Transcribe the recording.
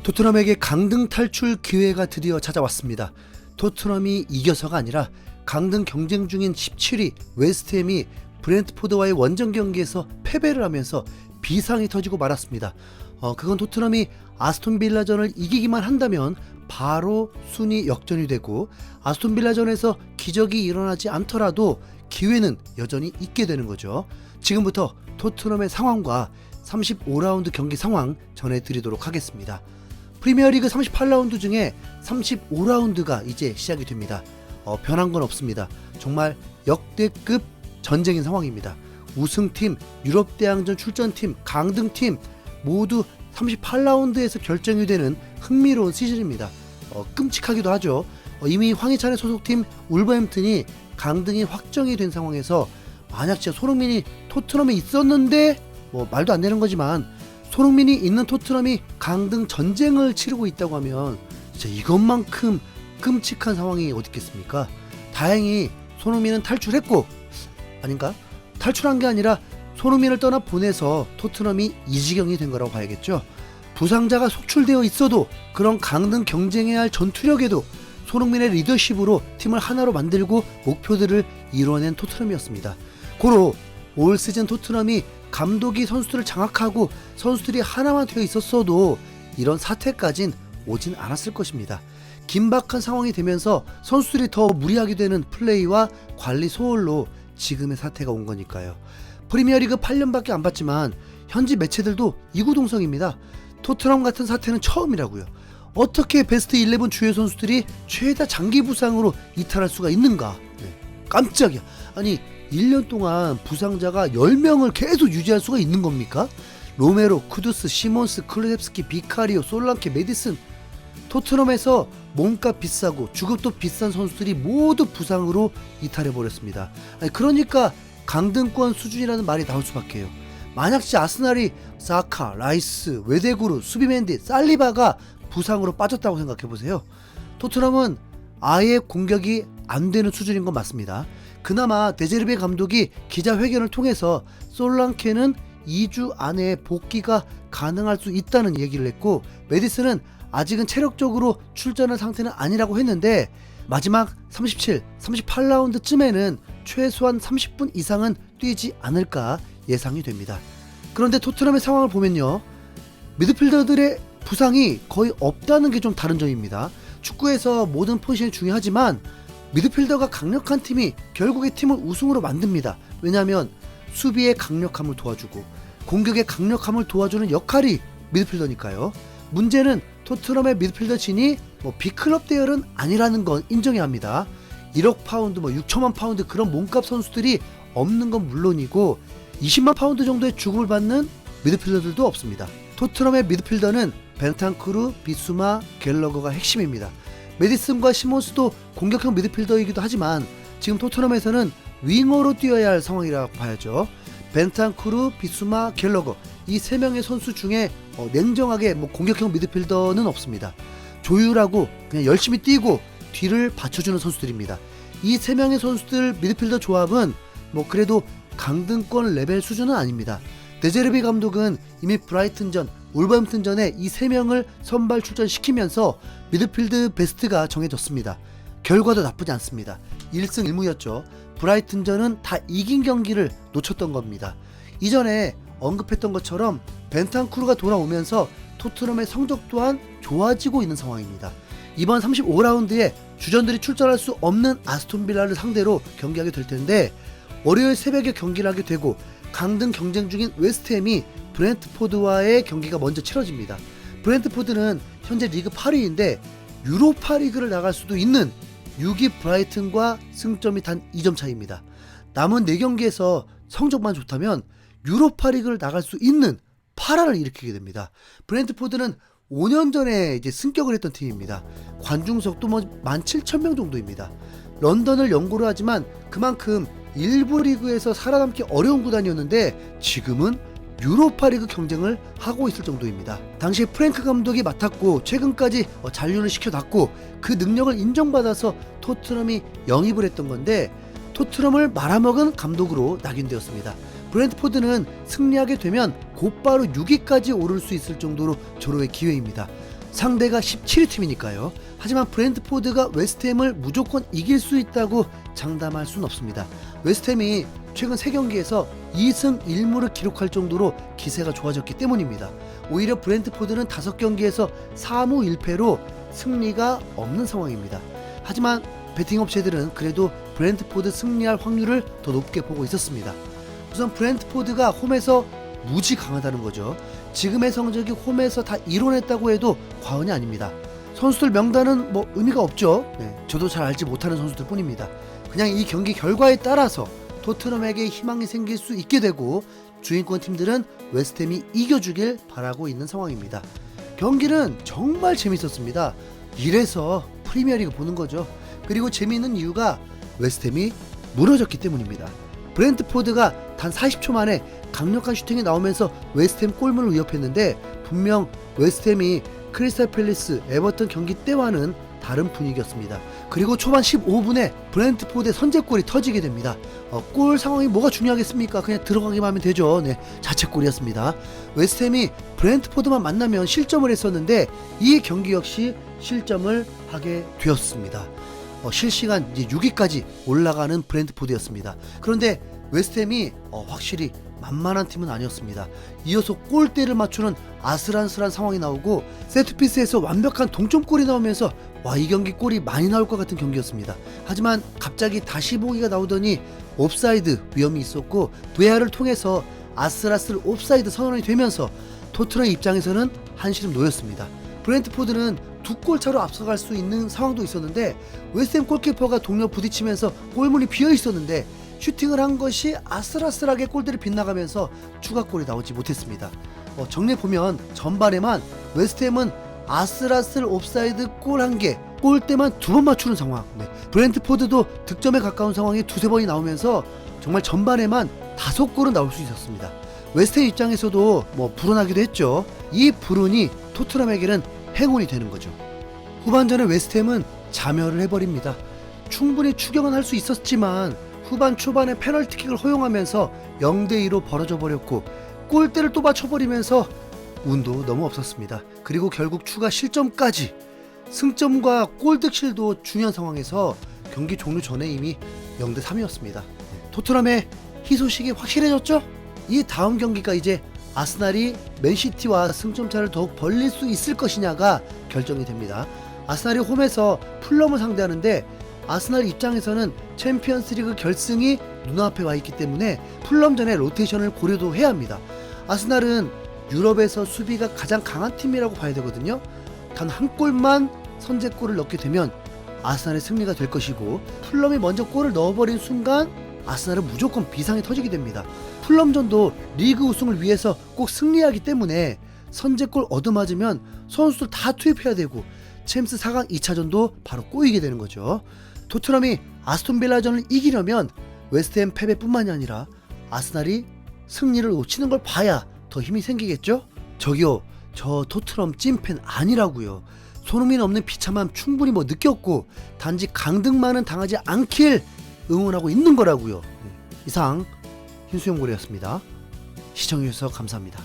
토트넘에게 강등 탈출 기회가 드디어 찾아왔습니다. 토트넘이 이겨서가 아니라 강등 경쟁 중인 17위 웨스트햄이 브렌트포드와의 원정 경기에서 패배를 하면서 비상이 터지고 말았습니다. 그건 토트넘이 아스톤빌라전을 이기기만 한다면 바로 순위 역전이 되고, 아스톤빌라전에서 기적이 일어나지 않더라도 기회는 여전히 있게 되는 거죠. 지금부터 토트넘의 상황과 35라운드 경기 상황 전해드리도록 하겠습니다. 프리미어리그 38라운드 중에 35라운드가 이제 시작이 됩니다. 변한 건 없습니다. 정말 역대급 전쟁인 상황입니다. 우승팀, 유럽대항전 출전팀, 강등팀 모두 38라운드에서 결정이 되는 흥미로운 시즌입니다. 끔찍하기도 하죠. 이미 황희찬의 소속팀 울버햄튼이 강등이 확정이 된 상황에서 만약 진짜 손흥민이 토트넘에 있었는데, 말도 안 되는 거지만 손흥민이 있는 토트넘이 강등 전쟁을 치르고 있다고 하면 진짜 이것만큼 끔찍한 상황이 어디 있겠습니까? 다행히 손흥민은 탈출했고, 아닌가? 탈출한 게 아니라 손흥민을 떠나 보내서 토트넘이 이 지경이 된 거라고 봐야겠죠. 부상자가 속출되어 있어도 그런 강등 경쟁해야 할 전투력에도 손흥민의 리더십으로 팀을 하나로 만들고 목표들을 이뤄낸 토트넘이었습니다. 고로 올 시즌 토트넘이 감독이 선수들을 장악하고 선수들이 하나만 되어 있었어도 이런 사태까진 오진 않았을 것입니다. 긴박한 상황이 되면서 선수들이 더 무리하게 되는 플레이와 관리 소홀로 지금의 사태가 온 거니까요. 프리미어리그 8년밖에 안 봤지만 현지 매체들도 이구동성입니다. 토트넘 같은 사태는 처음이라고요. 어떻게 베스트 11 주요 선수들이 최다 장기 부상으로 이탈할 수가 있는가? 깜짝이야. 아니 1년 동안 부상자가 10명을 계속 유지할 수가 있는 겁니까? 로메로, 쿠두스, 시몬스, 클루셉스키, 비카리오, 솔랑케, 메디슨. 토트넘에서 몸값 비싸고 주급도 비싼 선수들이 모두 부상으로 이탈해버렸습니다. 그러니까 강등권 수준이라는 말이 나올 수밖에요. 만약 진짜 아스날이 사카, 라이스, 웨데구르, 수비맨디, 살리바가 부상으로 빠졌다고 생각해보세요. 토트넘은 아예 공격이 안 되는 수준인 건 맞습니다. 그나마 데제르비 감독이 기자회견을 통해서 솔랑케는 2주 안에 복귀가 가능할 수 있다는 얘기를 했고, 메디슨은 아직은 체력적으로 출전할 상태는 아니라고 했는데 마지막 37, 38라운드쯤에는 최소한 30분 이상은 뛰지 않을까 예상이 됩니다. 그런데 토트넘의 상황을 보면요, 미드필더들의 부상이 거의 없다는 게 좀 다른 점입니다. 축구에서 모든 포지션이 중요하지만 미드필더가 강력한 팀이 결국에 팀을 우승으로 만듭니다. 왜냐하면 수비의 강력함을 도와주고 공격의 강력함을 도와주는 역할이 미드필더니까요. 문제는 토트넘의 미드필더 진이 B클럽 대열은 아니라는 건 인정해야 합니다. 1억 파운드, 6천만 파운드 그런 몸값 선수들이 없는 건 물론이고 20만 파운드 정도의 주급을 받는 미드필더들도 없습니다. 토트넘의 미드필더는 벤탄쿠르, 비수마, 갤러거가 핵심입니다. 메디슨과 시몬스도 공격형 미드필더이기도 하지만 지금 토트넘에서는 윙어로 뛰어야 할 상황이라고 봐야죠. 벤탄쿠르, 비수마, 갤러거 이 3명의 선수 중에 냉정하게 공격형 미드필더는 없습니다. 조율하고 그냥 열심히 뛰고 뒤를 받쳐주는 선수들입니다. 이 3명의 선수들 미드필더 조합은 그래도 강등권 레벨 수준은 아닙니다. 데제르비 감독은 이미 브라이튼전, 울버햄튼전에 이 3명을 선발 출전시키면서 미드필드 베스트가 정해졌습니다. 결과도 나쁘지 않습니다. 1승 1무였죠. 브라이튼전은 다 이긴 경기를 놓쳤던 겁니다. 이전에 언급했던 것처럼 벤탄쿠르가 돌아오면서 토트넘의 성적 또한 좋아지고 있는 상황입니다. 이번 35라운드에 주전들이 출전할 수 없는 아스톤빌라를 상대로 경기하게 될 텐데, 월요일 새벽에 경기를 하게 되고 강등 경쟁 중인 웨스트햄이 브렌트포드와의 경기가 먼저 치러집니다. 브렌트포드는 현재 리그 8위인데 유로파리그를 나갈 수도 있는 6위 브라이튼과 승점이 단 2점 차이입니다. 남은 4경기에서 성적만 좋다면 유로파리그를 나갈 수 있는 8화를 일으키게 됩니다. 브렌트포드는 5년 전에 이제 승격을 했던 팀입니다. 관중석도 17,000명 정도입니다. 런던을 연고로 하지만 그만큼 일부 리그에서 살아남기 어려운 구단이었는데 지금은 유로파리그 경쟁을 하고 있을 정도입니다. 당시에 프랭크 감독이 맡았고 최근까지 잔류를 시켜놨고 그 능력을 인정받아서 토트넘이 영입을 했던 건데 토트넘을 말아먹은 감독으로 낙인되었습니다. 브렌트포드는 승리하게 되면 곧바로 6위까지 오를 수 있을 정도로 절호의 기회입니다. 상대가 17위 팀이니까요. 하지만 브렌트포드가 웨스트햄을 무조건 이길 수 있다고 장담할 수는 없습니다. 웨스트햄이 최근 3경기에서 2승 1무를 기록할 정도로 기세가 좋아졌기 때문입니다. 오히려 브렌트포드는 5경기에서 4무 1패로 승리가 없는 상황입니다. 하지만 베팅 업체들은 그래도 브렌트포드 승리할 확률을 더 높게 보고 있었습니다. 우선 브렌트포드가 홈에서 무지 강하다는 거죠. 지금의 성적이 홈에서 다 이뤄냈다고 해도 과언이 아닙니다. 선수들 명단은 뭐 의미가 없죠. 저도 잘 알지 못하는 선수들 뿐입니다. 그냥 이 경기 결과에 따라서 토트넘에게 희망이 생길 수 있게 되고 주인권 팀들은 웨스트햄이 이겨주길 바라고 있는 상황입니다. 경기는 정말 재밌었습니다. 이래서 프리미어리그 보는 거죠. 그리고 재미있는 이유가 웨스트햄이 무너졌기 때문입니다. 브렌트포드가 단 40초 만에 강력한 슈팅이 나오면서 웨스트햄 골문을 위협했는데 분명 웨스트햄이 크리스탈 팰리스, 에버턴 경기 때와는 다른 분위기였습니다. 그리고 초반 15분에 브렌트포드의 선제골이 터지게 됩니다. 골 상황이 뭐가 중요하겠습니까? 그냥 들어가기만 하면 되죠. 자책골이었습니다. 웨스트햄이 브렌트포드만 만나면 실점을 했었는데 이 경기 역시 실점을 하게 되었습니다. 실시간 이제 6위까지 올라가는 브렌트포드였습니다. 그런데 웨스트햄이 확실히 만만한 팀은 아니었습니다. 이어서 골대를 맞추는 아슬아슬한 상황이 나오고 세트피스에서 완벽한 동점골이 나오면서 이 경기 골이 많이 나올 것 같은 경기였습니다. 하지만 갑자기 다시 보기가 나오더니 옵사이드 위험이 있었고 VAR을 통해서 아슬아슬 옵사이드 선언이 되면서 토트넘 입장에서는 한시름 놓였습니다. 브렌트포드는 2골 차로 앞서갈 수 있는 상황도 있었는데 웨스트햄 골키퍼가 동료 부딪히면서 골문이 비어 있었는데 슈팅을 한 것이 아슬아슬하게 골대를 빗나가면서 추가골이 나오지 못했습니다. 정리해보면 전반에만 웨스트햄은 아슬아슬 옵사이드 골 1개, 골대만 2번 맞추는 상황. 브렌트포드도 득점에 가까운 상황이 2-3번이 나오면서 정말 전반에만 5골은 나올 수 있었습니다. 웨스트햄 입장에서도 불운하기도 했죠. 이 불운이 토트넘에게는 행운이 되는 거죠. 후반전에 웨스트햄은 자멸을 해버립니다. 충분히 추격은 할 수 있었지만 후반 초반에 페널티킥을 허용하면서 0대2로 벌어져 버렸고 골대를 또 맞춰버리면서 운도 너무 없었습니다. 그리고 결국 추가 실점까지 승점과 골득실도 중요한 상황에서 경기 종료 전에 이미 0대3이었습니다. 토트넘의 희소식이 확실해졌죠? 이 다음 경기가 이제 아스날이 맨시티와 승점차를 더욱 벌릴 수 있을 것이냐가 결정이 됩니다. 아스날이 홈에서 풀럼을 상대하는데 아스날 입장에서는 챔피언스리그 결승이 눈앞에 와 있기 때문에 풀럼전의 로테이션을 고려도 해야 합니다. 아스날은 유럽에서 수비가 가장 강한 팀이라고 봐야 되거든요. 단 한 골만 선제골을 넣게 되면 아스날의 승리가 될 것이고 풀럼이 먼저 골을 넣어버린 순간 아스날은 무조건 비상이 터지게 됩니다. 풀럼전도 리그 우승을 위해서 꼭 승리하기 때문에 선제골 얻어맞으면 선수들 다 투입해야 되고 챔스 4강 2차전도 바로 꼬이게 되는 거죠. 토트넘이 아스톤빌라전을 이기려면 웨스트햄 패배뿐만이 아니라 아스날이 승리를 놓치는 걸 봐야 더 힘이 생기겠죠? 저기요, 저 토트넘 찐팬 아니라고요. 손흥민 없는 비참함 충분히 느꼈고 단지 강등만은 당하지 않길 응원하고 있는 거라고요. 이상 흰수염고래였습니다. 시청해주셔서 감사합니다.